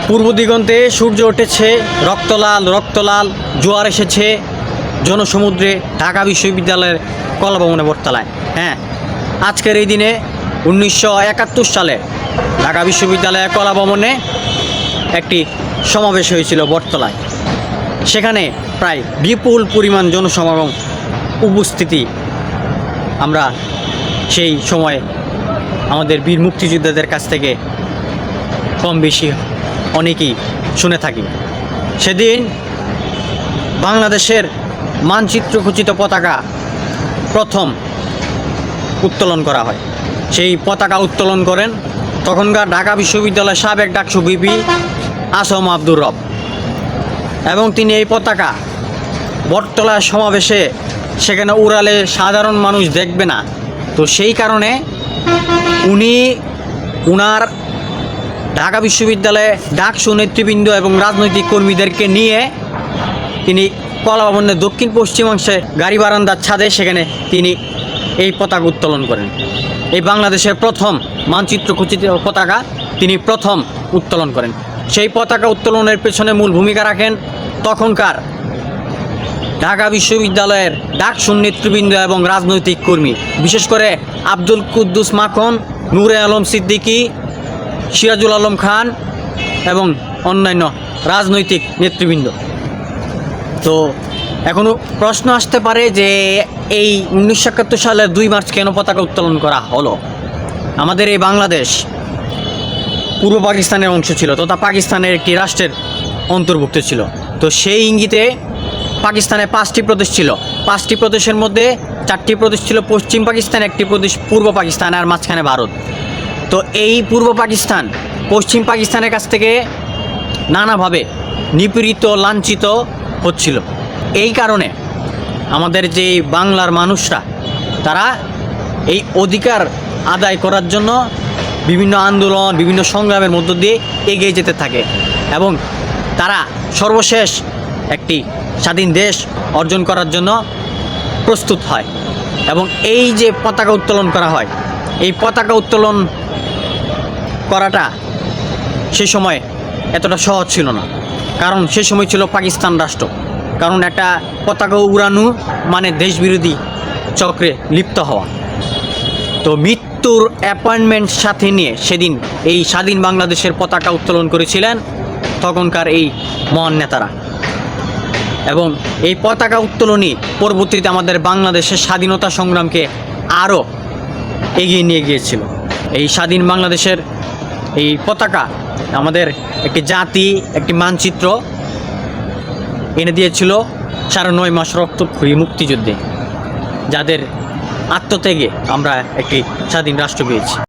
পূর্ব দিগন্তে সূর্য উঠেছে, রক্তলাল রক্তলাল, জোয়ার এসেছে জনসমুদ্রে ঢাকা বিশ্ববিদ্যালয়ের কলাভবনে বটতলায়। হ্যাঁ, আজকের এই দিনে 1971 সালে ঢাকা বিশ্ববিদ্যালয়ের কলাভবনে একটি সমাবেশ হয়েছিল বটতলায়। সেখানে প্রায় বিপুল পরিমাণ জনসমাগম উপস্থিতি আমরা সেই সময় আমাদের বীর মুক্তিযোদ্ধাদের কাছ থেকে কম বেশি অনেকেই শুনে থাকি। সেদিন বাংলাদেশের মানচিত্র খচিত পতাকা প্রথম উত্তোলন করা হয়। সেই পতাকা উত্তোলন করেন তখনকার ঢাকা বিশ্ববিদ্যালয়ের সাবেক ডাকসু ভিপি আসম আব্দুর রব, এবং তিনি এই পতাকা বটতলার সমাবেশে সেখানে উড়ালে সাধারণ মানুষ দেখবে না, তো সেই কারণে উনি উনার ঢাকা বিশ্ববিদ্যালয়ে ডাকসু নেতৃবৃন্দ এবং রাজনৈতিক কর্মীদেরকে নিয়ে তিনি কলাভবনের দক্ষিণ পশ্চিমাংশে গাড়ি বারান্দার ছাদে সেখানে তিনি এই পতাকা উত্তোলন করেন। এই বাংলাদেশের প্রথম মানচিত্র খচিত পতাকা তিনি প্রথম উত্তোলন করেন। সেই পতাকা উত্তোলনের পেছনে মূল ভূমিকা রাখেন তখনকার ঢাকা বিশ্ববিদ্যালয়ের ডাকসু নেতৃবৃন্দ এবং রাজনৈতিক কর্মী, বিশেষ করে আব্দুল কুদ্দুস মাখন, নূরে আলম সিদ্দিকী, সিরাজুল আলম খান এবং অন্যান্য রাজনৈতিক নেতৃবৃন্দ। তো এখনও প্রশ্ন আসতে পারে যে এই 1971 সালের 2 মার্চ কেন পতাকা উত্তোলন করা হলো? আমাদের এই বাংলাদেশ পূর্ব পাকিস্তানের অংশ ছিল তথা পাকিস্তানের একটি রাষ্ট্রের অন্তর্ভুক্ত ছিল। তো সেই ইঙ্গিতে পাকিস্তানে 5টি প্রদেশ ছিল। 5টি প্রদেশের মধ্যে 4টি প্রদেশ ছিল পশ্চিম পাকিস্তান, একটি প্রদেশ পূর্ব পাকিস্তান, আর মাঝখানে ভারত। তো এই পূর্ব পাকিস্তান পশ্চিম পাকিস্তানের কাছ থেকে নানাভাবে নিপীড়িত লাঞ্ছিত হচ্ছিল। এই কারণে আমাদের যে বাংলার মানুষরা তারা এই অধিকার আদায় করার জন্য বিভিন্ন আন্দোলন, বিভিন্ন সংগ্রামের মধ্য দিয়ে এগিয়ে যেতে থাকে এবং তারা সর্বশেষ একটি স্বাধীন দেশ অর্জন করার জন্য প্রস্তুত হয়। এবং এই যে পতাকা উত্তোলন করা হয়, এই পতাকা উত্তোলন করাটা সে সময় এতটা সহজ ছিল না, কারণ সে সময় ছিল পাকিস্তান রাষ্ট্র। কারণ একটা পতাকা উড়ানো মানে দেশবিরোধী চক্রে লিপ্ত হওয়া। তো মৃত্যুর অ্যাপয়েন্টমেন্ট সাথে নিয়ে সেদিন এই স্বাধীন বাংলাদেশের পতাকা উত্তোলন করেছিলেন তখনকার এই মহান নেতারা, এবং এই পতাকা উত্তোলনই পরবর্তীতে আমাদের বাংলাদেশের স্বাধীনতা সংগ্রামকে আরও এগিয়ে নিয়ে গিয়েছিল। এই স্বাধীন বাংলাদেশের এই পতাকা আমাদের একটি জাতি, একটি মানচিত্র এনে দিয়েছিল 9.5 মাস রক্তক্ষয়ী মুক্তিযুদ্ধে, যাদের আত্মত্যাগে আমরা একটি স্বাধীন রাষ্ট্র পেয়েছি।